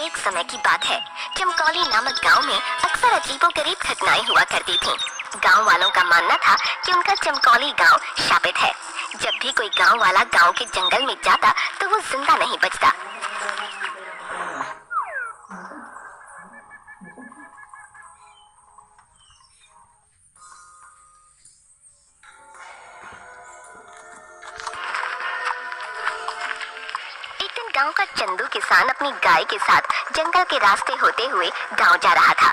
एक समय की बात है, चमकौली नामक गांव में अक्सर अजीबोगरीब घटनाएं हुआ करती थीं। गांव वालों का मानना था कि उनका चमकौली गांव शापित है। जब भी कोई गांव वाला गांव के जंगल में जाता तो वो जिंदा नहीं बचता। एक दिन गांव का चंदू किसान अपनी गाय के साथ जंगल के रास्ते होते हुए गांव जा रहा था।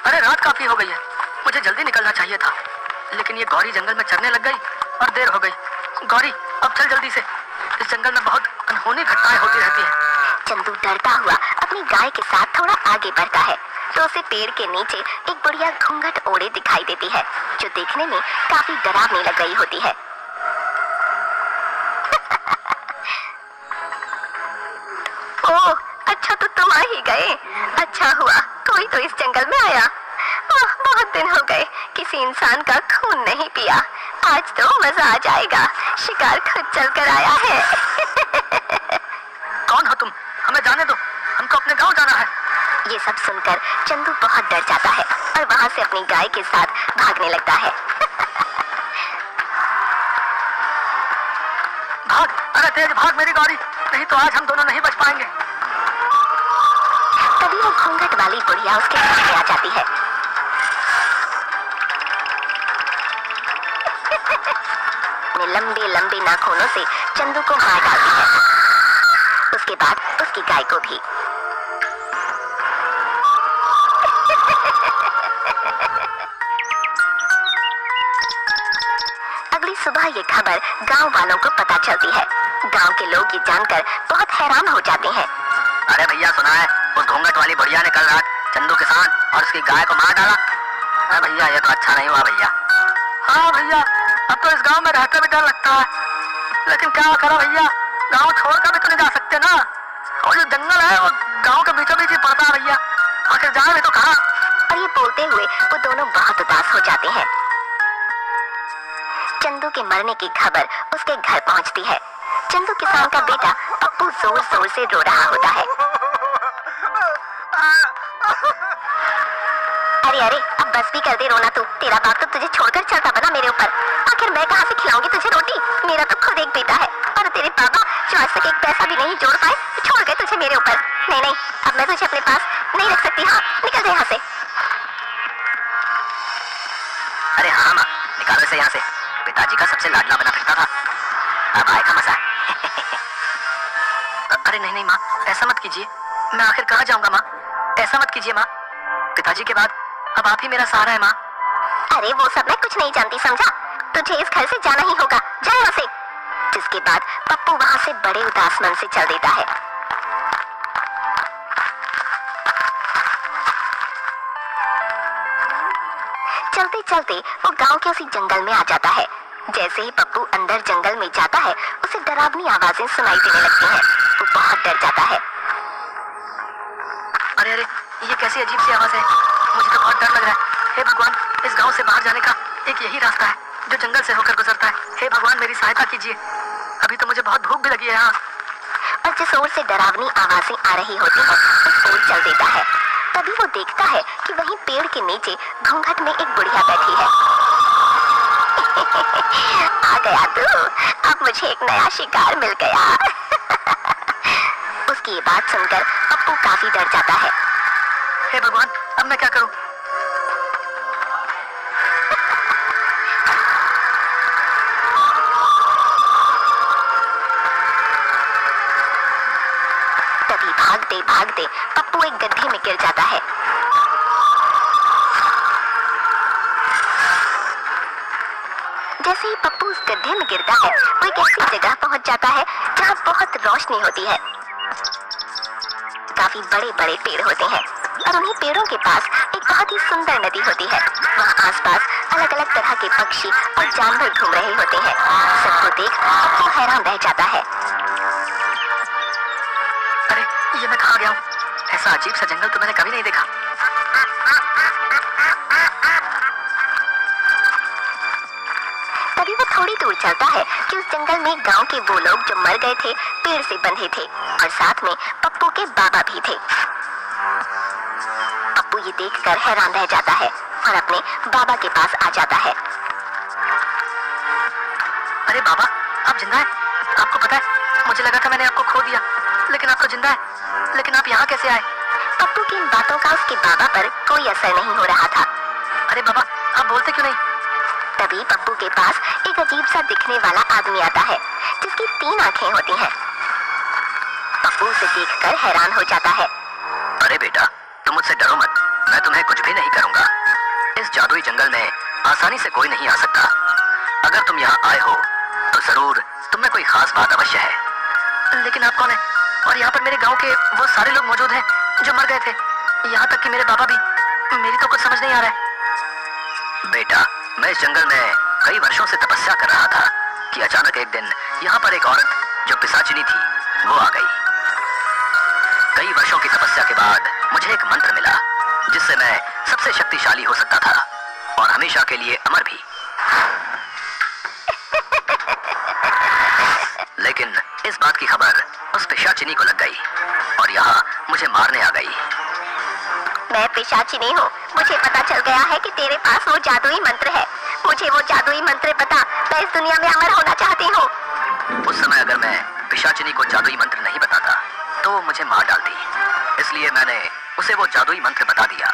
अरे रात काफी हो गई है, मुझे जल्दी निकलना चाहिए था, लेकिन ये गौरी जंगल में चरने लग गई और देर हो गई। गौरी अब चल जल्दी से, इस जंगल में बहुत अनहोनी घटनाएं होती रहती हैं। चंदू डरता हुआ अपनी गाय के साथ थोड़ा आगे बढ़ता है तो उसे पेड़ के नीचे एक बुढ़िया घूंघट ओढ़े दिखाई देती है, जो देखने में काफी डरावनी लग रही होती है। ओह, अच्छा तो तुम आ ही गए। अच्छा हुआ कोई तो इस जंगल में आया। बहुत दिन हो गए किसी इंसान का खून नहीं पिया। आज तो मजा आ जाएगा, शिकार खुद चल कर आया है। कौन हो तुम? हमें जाने दो, हमको अपने गांव जाना है। ये सब सुनकर चंदू बहुत डर जाता है और वहां से अपनी गाय के साथ भागने लगता है। भाग, अरे तेज भाग मेरी गौरी, नहीं तो आज हम दोनों नहीं बच पाएंगे। तभी वो घूंघट वाली बुढ़िया उसके सामने आ जाती है। लंबे लंबे नाखूनों से चंदू को मार डालती है, उसके बाद उसकी गाय को भी। अगली सुबह ये खबर गांव वालों को पता चलती है। गांव के लोग ये जानकर बहुत हैरान हो जाते हैं। अरे भैया सुना है, उस घूंघट वाली बुढ़िया ने कल रात चंदू किसान और उसकी गाय को मार डाला। अरे भैया ये तो अच्छा नहीं हुआ भैया। हाँ भैया, अब तो इस गांव में रहकर भी डर लगता है, लेकिन क्या करो भैया, गांव छोड़कर भी तो नहीं जा सकते ना। और जो जंगल है वो गांव के बीचों बीच ही पड़ता है भैया, आखिर जाए भी तो कहाँ। और ये बोलते हुए वो दोनों बहुत उदास हो जाते हैं। चंदू के मरने की खबर उसके घर पहुंचती है। चंदू किसान का बेटा पप्पू जोर जोर से रो रहा होता है। अरे अरे अब बस भी कर दे रोना तू, तेरा बाप तो तुझे छोड़कर चलता बना मेरे ऊपर। आखिर मैं कहाँ से खिलाऊंगी तुझे रोटी? मेरा तो खुद एक बेटा है और तेरे पापा जो आज तक एक पैसा भी नहीं जोड़ पाए छोड़ गए तुझे मेरे ऊपर। नहीं नहीं, अब मैं तुझे अपने पास नहीं रख सकती। हाँ निकल जा यहाँ से। अरे हाँ माँ, निकालो इसे यहाँ से, पिताजी का सबसे लाडला बना फिरता था, अब आएगा मजा। अरे नहीं नहीं माँ, ऐसा मत कीजिए, मैं आखिर कहाँ जाऊंगा माँ, ऐसा मत कीजिए माँ, पिताजी के बाद अब आप ही मेरा सहारा है माँ। अरे वो सब मैं कुछ नहीं जानती समझा, तुझे इस घर से जाना ही होगा, जा यहाँ से। जिसके बाद पप्पू वहां से बड़े उदास मन से चल देता है। चलते चलते वो गांव के उसी जंगल में आ जाता है। जैसे ही पप्पू अंदर जंगल में जाता है उसे डरावनी आवाजें सुनाई देने लगती हैं। वो बहुत डर जाता है। अरे अरे ये कैसी अजीब सी आवाज है, मुझे तो बहुत डर लग रहा है। हे भगवान, इस गांव से बाहर जाने का एक यही रास्ता है जो जंगल से होकर गुजरता है। हे भगवान मेरी सहायता कीजिए, अभी तो मुझे बहुत भूख भी लगी है यहाँ। और जिस ओर से डरावनी आवाजें आ रही होती हैं उस ओर चल देता है। तभी वो देखता है कि वहीं पेड़ के नीचे घूंघट में एक बुढ़िया बैठी है। आ गया तू, अब मुझे एक नया शिकार मिल गया। उसकी ये बात सुनकर पप्पू काफी डर जाता है। हे भगवान, अब मैं क्या करूं? तभी भागते भागते पप्पू एक गड्ढे में गिर जाता है। जैसे ही पप्पू उस गड्ढे में गिरता है वो एक ऐसी जगह पहुंच जाता है जहां बहुत रोशनी होती है। काफी बड़े बड़े पेड़ होते हैं और उन्हीं पेड़ों के पास एक बहुत ही सुंदर नदी होती है। वहाँ आसपास अलग अलग तरह के पक्षी और जानवर घूम रहे होते हैं। सबको देख पप्पू हैरान रह जाता है। अरे ये मैं कहाँ गया हूँ? ऐसा अजीब सा जंगल तो मैंने कभी नहीं देखा। तभी वो थोड़ी दूर चलता है कि उस जंगल में गांव के वो लोग जो मर गए थे पेड़ से बंधे थे और साथ में पप्पू के बाबा भी थे। पप्पू ये देखकर हैरान रह जाता है और अपने बाबा के पास आ जाता है। अरे बाबा, आप जिंदा हैं? आपको पता है, मुझे लगा था मैंने आपको खो दिया, लेकिन आप तो जिंदा है। लेकिन आप यहाँ कैसे आए? पप्पू की इन बातों का उसके बाबा पर कोई असर नहीं हो रहा था। अरे बाबा, आप बोलते क्यों नहीं? तभी पप्पू के पास एक अजीब सा दिखने वाला आदमी आता है जिसकी 3 आंखें होती हैं। पप्पू उसे देखकर हैरान हो जाता है। अरे बेटा, तुम मुझसे डरो मत, मैं तुम्हें कुछ भी नहीं करूंगा। इस जादुई जंगल में आसानी से कोई नहीं आ सकता। अगर तुम यहाँ आए हो तो जरूर तुम में कोई खास बात अवश्य है। लेकिन आप कौन है? और यहाँ पर मेरे गांव के वो सारे लोग मौजूद हैं जो मर गए थे, यहाँ तक कि मेरे बाबा भी। मेरी तो कुछ समझ नहीं आ रहा है। बेटा, मैं इस जंगल में कई वर्षों से तपस्या कर रहा था कि अचानक एक दिन यहाँ पर एक औरत जो पिशाचिनी थी वो आ गई। कई वर्षों की तपस्या के बाद मुझे एक मंत्र मिला जिससे मैं सबसे शक्तिशाली हो सकता था और हमेशा के लिए अमर भी। लेकिन इस बात की खबर उस पिशाचिनी को लग गई और यहाँ मुझे मारने आ गई। मैं पिशाचिनी हूँ, मुझे पता चल गया है कि तेरे पास वो जादुई मंत्र है। मुझे वो जादुई मंत्र बता, मैं इस दुनिया में अमर होना चाहती हूँ। उस समय अगर मैं पिशाचिनी को जादुई मंत्र नहीं बताता तो वो मुझे मार डालती, इसलिए मैंने उसे वो जादुई मंत्र बता दिया।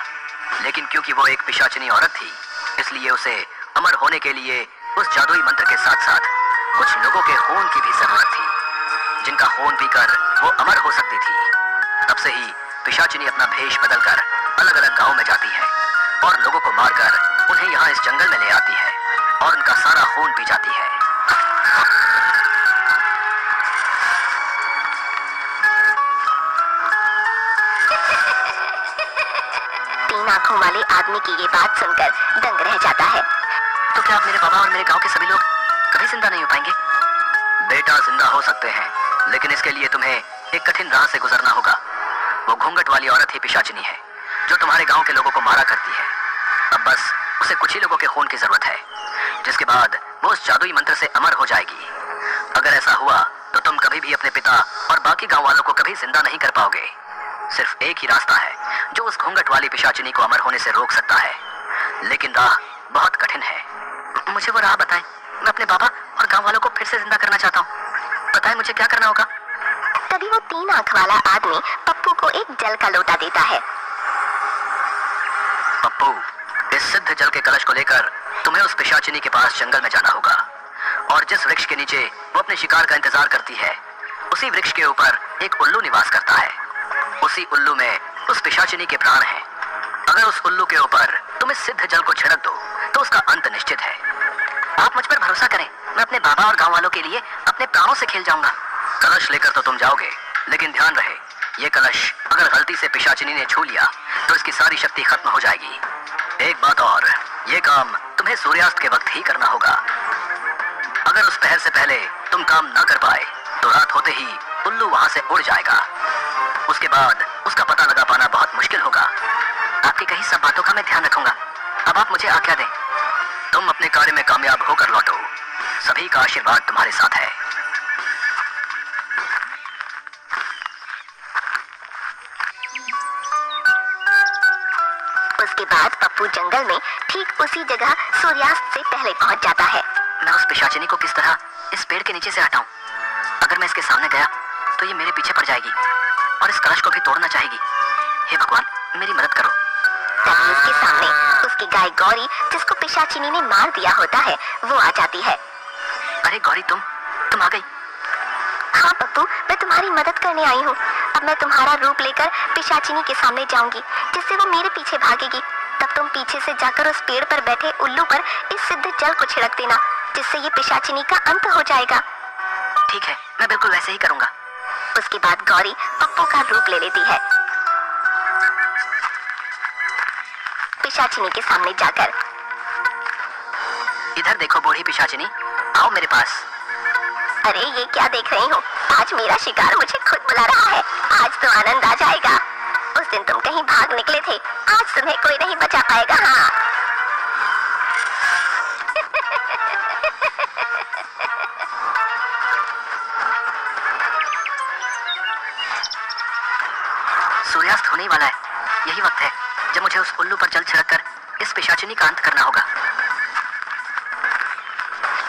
लेकिन क्योंकि वो एक पिशाचिनी औरत थी, इसलिए उसे अमर होने के लिए उस जादुई मंत्र के साथ साथ कुछ लोगों के खून की भी जरूरत थी, जिनका खून पीकर वो अमर हो सकती थी। तब से ही पिशाचिनी अपना भेष बदलकर अलग अलग गांव में जाती है और लोगों को मारकर उन्हें यहाँ इस जंगल में ले आती है और उनका सारा खून पी जाती है। तीन आंखों वाले आदमी की ये बात सुनकर दंग रह जाता है। तो क्या आप मेरे बाबा और मेरे गांव के सभी लोग कभी जिंदा नहीं हो पाएंगे? बेटा, जिंदा हो सकते हैं, लेकिन इसके लिए तुम्हें एक कठिन राह से गुजरना होगा। वो घूंघट वाली औरत ही पिशाचिनी है जो तुम्हारे गांव के लोगों को मारा करती है। अब बस उसे कुछ ही लोगों के खून की जरूरत है, जिसके बाद वो उस जादुई मंत्र से अमर हो जाएगी। अगर ऐसा हुआ तो तुम कभी भी अपने पिता और बाकी गांव वालों को कभी जिंदा नहीं कर पाओगे। सिर्फ एक ही रास्ता है जो उस घूंघट वाली पिशाचिनी को अमर होने से रोक सकता है, लेकिन राह बहुत कठिन है। मुझे वो राह बताएं, मैं अपने बाबा और गांव वालों को फिर से जिंदा करना चाहता हूँ। बताएं मुझे क्या करना होगा। तभी वो 3 आंख वाला आदमी पप्पू को एक जल का लोटा देता है। पप्पू, इस सिद्ध जल के कलश को लेकर तुम्हें उस पिशाचिनी के पास जंगल में जाना होगा और जिस वृक्ष के नीचे वो अपने शिकार का इंतजार करती है, उसी वृक्ष के ऊपर एक उल्लू निवास करता है। उसी उल्लू में उस पिशाचिनी के प्राण हैं। अगर उस उल्लू के ऊपर तुम इस सिद्ध जल को छिड़क दो तो उसका अंत निश्चित है। आप मुझ पर भरोसा करें, मैं अपने बाबा और गांव वालों के लिए अपने प्राणों से खेल जाऊंगा। कलश लेकर तो तुम जाओगे, लेकिन ध्यान रहे, ये कलश अगर गलती से पिशाचिनी ने छू लिया तो इसकी सारी शक्ति खत्म हो जाएगी। एक बात और, ये काम तुम्हें सूर्यास्त के वक्त ही करना होगा। अगर उस पहर से पहले तुम काम न कर पाए तो रात होते ही उल्लू वहां से उड़ जाएगा। उसके बाद उसका पता लगा पाना बहुत मुश्किल होगा। आपकी कही सब बातों का मैं ध्यान रखूंगा। अब आप मुझे आज्ञा दें। तुम अपने कार्य में कामयाब होकर लौटो। सभी का आशीर्वाद तुम्हारे साथ है। उसके बाद पप्पू जंगल में ठीक उसी जगह सूर्यास्त से पहले पहुंच जाता है। मैं उस पिशाचिनी को किस तरह इस पेड़ के नीचे से हटाऊं? अगर मैं इसके सामने गया तो ये मेरे पीछे पड़ जाएगी और इस कलश को भी तोड़ना चाहेगी। हे भगवान, मेरी मदद करो। तभी उसके सामने उसकी गाय गौरी, जिसको पिशाचिनी ने मार दिया होता है, वो आ जाती है। अरे गौरी, तुम आ गई? हाँ पप्पू, मैं तुम्हारी मदद करने आई हूँ। अब मैं तुम्हारा रूप लेकर पिशाचिनी के सामने जाऊंगी, जिससे वो मेरे पीछे भागेगी। तब तुम पीछे से जाकर उस पेड़ पर बैठे उल्लू पर इस सिद्ध जल को छिड़क देना, जिससे ये पिशाचिनी का अंत हो जाएगा। ठीक है, मैं बिल्कुल वैसे ही करूंगा। उसके बाद गौरी पप्पू का रूप ले लेती है। पिशाचिनी के सामने जाकर, इधर देखो बूढ़ी पिशाचिनी, आओ मेरे पास। अरे ये क्या देख रही हूँ? आज मेरा शिकार मुझे खुद बुला रहा है। आज तो आनंद आ जाएगा। उस दिन तुम कहीं भाग निकले थे, आज तुम्हें कोई नहीं बचा पाएगा। हाँ सूर्यास्त होने ही वाला है। यही वक्त है जब मुझे उस उल्लू पर जल छिड़ककर इस पिशाचिनी का अंत करना होगा।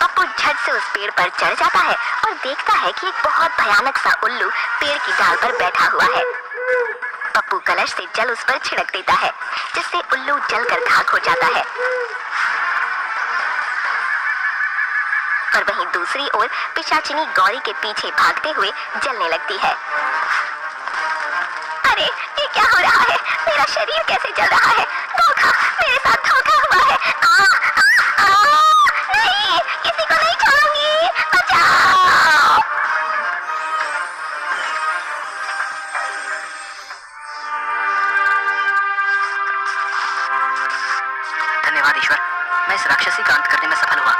पप्पू झट से उस पेड़ पर चढ़ जाता है और देखता है कि एक बहुत भयानक सा उल्लू पेड़ की डाल पर बैठा हुआ है। पप्पू कलश से जल उस पर छिड़क देता है, जिससे उल्लू जलकर खाक हो जाता है। और वहीं दूसरी ओर पिशाचिनी गौरी के पीछे भागते हुए जलने लगती है। अरे ये क्या हो रहा है? मेरा शरीर कैसे जल रहा है? धोखा, मेरे साथ धोखा हुआ है। नहीं, किसी को नहीं छोड़ूंगी, बचाओ। धन्यवाद ईश्वर, मैं इस राक्षसी का अंत करने में सफल हुआ।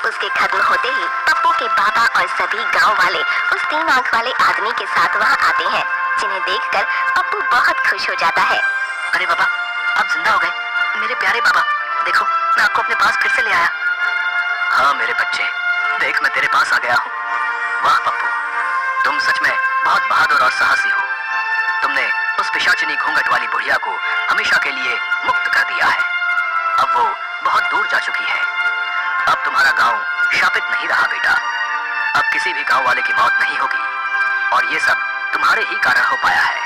उसके खत्म होते ही पप्पू के बाबा और सभी गांव वाले उस 3 आंख वाले आदमी के साथ वहां आते हैं, जिन्हें देखकर पप्पू बहुत खुश हो जाता है। अरे बाबा, आप जिंदा हो गए। मेरे प्यारे बाबा, देखो मैं आपको अपने पास फिर से ले आया। हाँ मेरे बच्चे, देख मैं तेरे पास आ गया हूँ। वाह पप्पू, तुम सच में बहुत बहादुर और साहसी हो। तुमने उस पिशाचिनी घूंघट वाली बुढ़िया को हमेशा के लिए मुक्त कर दिया है। अब वो बहुत दूर जा चुकी है। अब तुम्हारा गांव शापित नहीं रहा बेटा। अब किसी भी गांव वाले की मौत नहीं होगी, और ये सब तुम्हारे ही कारण हो पाया है।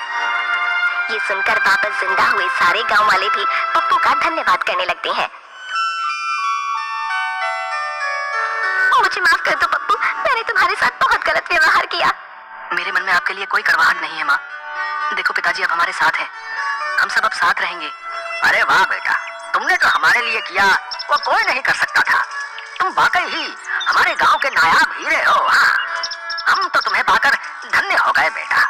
ये सुनकर वापस जिंदा हुए सारे गांव वाले भी पप्पू का धन्यवाद करने लगते हैं। मुझे माफ कर दो पप्पू, मैंने तुम्हारे साथ बहुत गलत व्यवहार किया। मेरे मन में आपके लिए कोई कड़वाहट नहीं है माँ। देखो पिताजी अब हमारे साथ हैं, हम सब अब साथ रहेंगे। अरे वाह बेटा, तुमने जो हमारे लिए किया वो कोई नहीं कर सकता था। तुम वाकई ही हमारे गांव के नायाब हीरे हो। हाँ, हम तो तुम्हें पाकर धन्य हो गए बेटा।